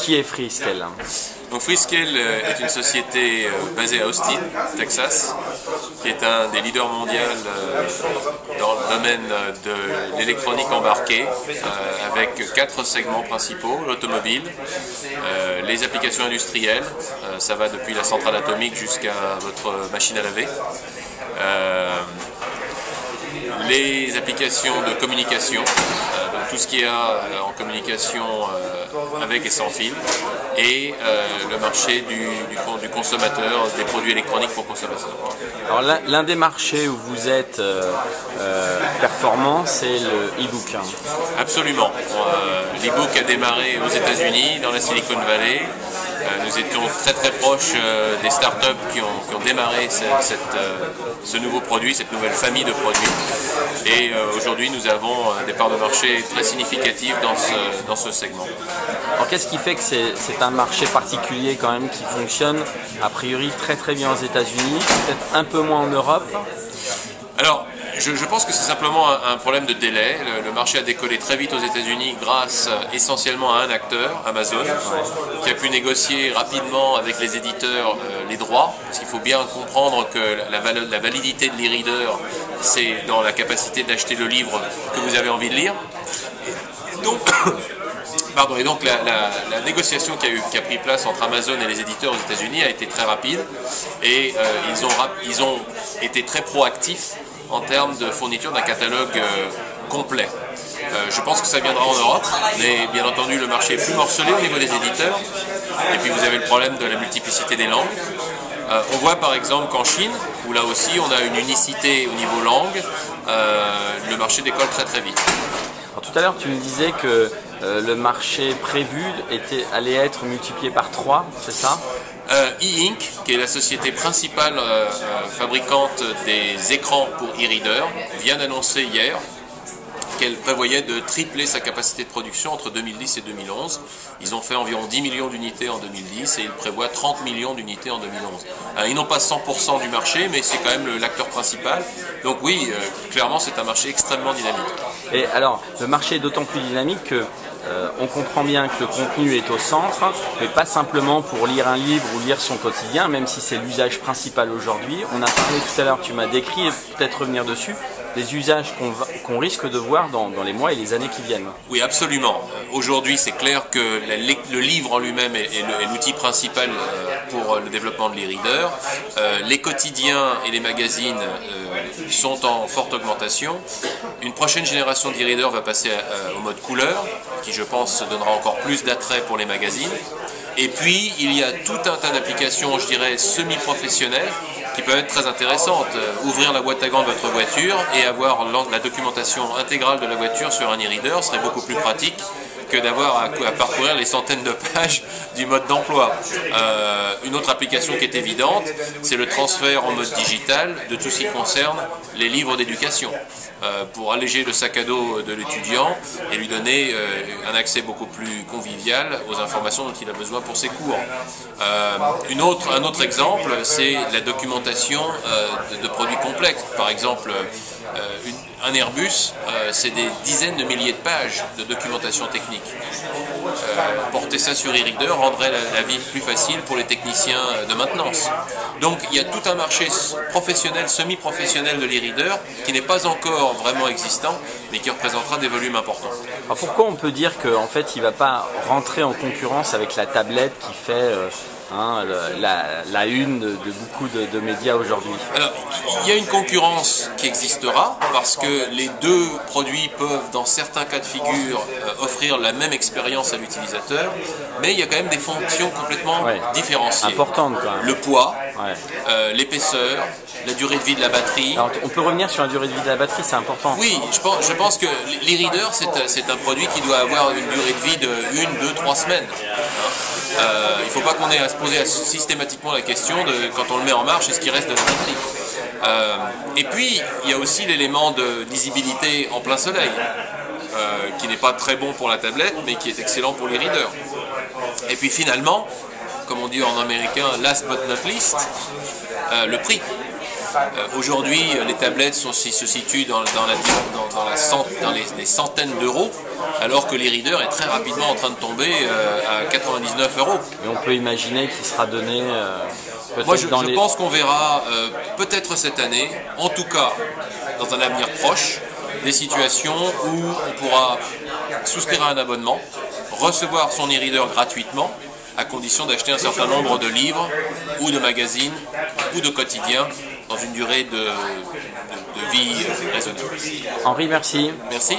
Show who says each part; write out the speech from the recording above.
Speaker 1: qui est Freescale?
Speaker 2: Donc Freescale est une société basée à Austin, Texas, qui est un des leaders mondiaux dans le domaine de l'électronique embarquée, avec 4 segments principaux: l'automobile, les applications industrielles, ça va depuis la centrale atomique jusqu'à votre machine à laver, les applications de communication, donc tout ce qu'il y a en communication avec et sans fil, et le marché du consommateur, des produits électroniques pour consommateurs.
Speaker 1: Alors l'un des marchés où vous êtes performant, c'est le e-book.
Speaker 2: Absolument. L'e-book a démarré aux États-Unis, dans la Silicon Valley. Nous étions très très proches des startups qui ont démarré ce nouveau produit, cette nouvelle famille de produits. Et aujourd'hui, nous avons des parts de marché très significatives dans ce segment.
Speaker 1: Alors qu'est-ce qui fait que c'est un marché particulier quand même qui fonctionne a priori très très bien aux États-Unis, peut-être un peu moins en Europe?
Speaker 2: Alors, je pense que c'est simplement un problème de délai. Le marché a décollé très vite aux États-Unis grâce essentiellement à un acteur, Amazon, qui a pu négocier rapidement avec les éditeurs les droits. Parce qu'il faut bien comprendre que la validité de l'e-reader, c'est dans la capacité d'acheter le livre que vous avez envie de lire. Et donc la négociation qui a pris place entre Amazon et les éditeurs aux États-Unis a été très rapide, et ils ont été très proactifs en termes de fourniture d'un catalogue complet. Je pense que ça viendra en Europe, mais bien entendu le marché est plus morcelé au niveau des éditeurs, et puis vous avez le problème de la multiplicité des langues. On voit par exemple qu'en Chine, où là aussi on a une unicité au niveau langue, le marché décolle très très vite.
Speaker 1: Alors, tout à l'heure tu me disais que le marché prévu allait être multiplié par 3, c'est ça?
Speaker 2: E-Ink, qui est la société principale fabricante des écrans pour e-reader, vient d'annoncer hier qu'elle prévoyait de tripler sa capacité de production entre 2010 et 2011. Ils ont fait environ 10 millions d'unités en 2010 et ils prévoient 30 millions d'unités en 2011. Alors, ils n'ont pas 100% du marché, mais c'est quand même l'acteur principal. Donc oui, clairement c'est un marché extrêmement dynamique.
Speaker 1: Et alors, le marché est d'autant plus dynamique que on comprend bien que le contenu est au centre, mais pas simplement pour lire un livre ou lire son quotidien, même si c'est l'usage principal aujourd'hui. On a parlé tout à l'heure, tu m'as décrit, et peut-être revenir dessus, des usages qu'on risque de voir dans les mois et les années qui viennent.
Speaker 2: Oui, absolument. Aujourd'hui, c'est clair que le livre en lui-même est l'outil principal pour le développement de l'e-reader. Les quotidiens et les magazines sont en forte augmentation. Une prochaine génération d'e-reader va passer au mode couleur, qui je pense donnera encore plus d'attrait pour les magazines. Et puis, il y a tout un tas d'applications, je dirais, semi-professionnelles, qui peuvent être très intéressantes. Ouvrir la boîte à gants de votre voiture et avoir la documentation intégrale de la voiture sur un e-reader serait beaucoup plus pratique que d'avoir à parcourir les centaines de pages du mode d'emploi. Une autre application qui est évidente, c'est le transfert en mode digital de tout ce qui concerne les livres d'éducation, pour alléger le sac à dos de l'étudiant et lui donner un accès beaucoup plus convivial aux informations dont il a besoin pour ses cours. Un autre exemple, c'est la documentation de produits complexes. Par exemple, un Airbus, c'est des dizaines de milliers de pages de documentation technique. Porter ça sur e-reader rendrait la vie plus facile pour les techniciens de maintenance. Donc il y a tout un marché professionnel, semi-professionnel de l'e-reader qui n'est pas encore vraiment existant, mais qui représentera des volumes importants.
Speaker 1: Alors pourquoi on peut dire qu'en fait il ne va pas rentrer en concurrence avec la tablette qui fait la une de beaucoup de médias aujourd'hui?
Speaker 2: Alors, il y a une concurrence qui existera parce que les deux produits peuvent, dans certains cas de figure, offrir la même expérience à l'utilisateur, mais il y a quand même des fonctions complètement différenciées.
Speaker 1: Importantes quand même.
Speaker 2: Le poids, l'épaisseur, la durée de vie de la batterie.
Speaker 1: Alors, on peut revenir sur la durée de vie de la batterie, c'est important.
Speaker 2: Oui, je pense que l'e-reader, c'est un produit qui doit avoir une durée de vie de 1, 2, 3 semaines. Il ne faut pas qu'on ait à se poser systématiquement la question de quand on le met en marche, est-ce qu'il reste de la batterie. Et puis, il y a aussi l'élément de lisibilité en plein soleil, qui n'est pas très bon pour la tablette, mais qui est excellent pour les readers. Et puis finalement, comme on dit en américain, last but not least, le prix. Aujourd'hui, les tablettes se situent dans les centaines d'euros, alors que l'e-reader est très rapidement en train de tomber à 99 euros.
Speaker 1: Et on peut imaginer qu'il sera donné
Speaker 2: Moi, je pense qu'on verra peut-être cette année, en tout cas dans un avenir proche, des situations où on pourra souscrire à un abonnement, recevoir son e-reader gratuitement, à condition d'acheter un certain nombre de livres ou de magazines ou de quotidiens dans une durée de vie raisonnable.
Speaker 1: Henri, merci.
Speaker 2: Merci.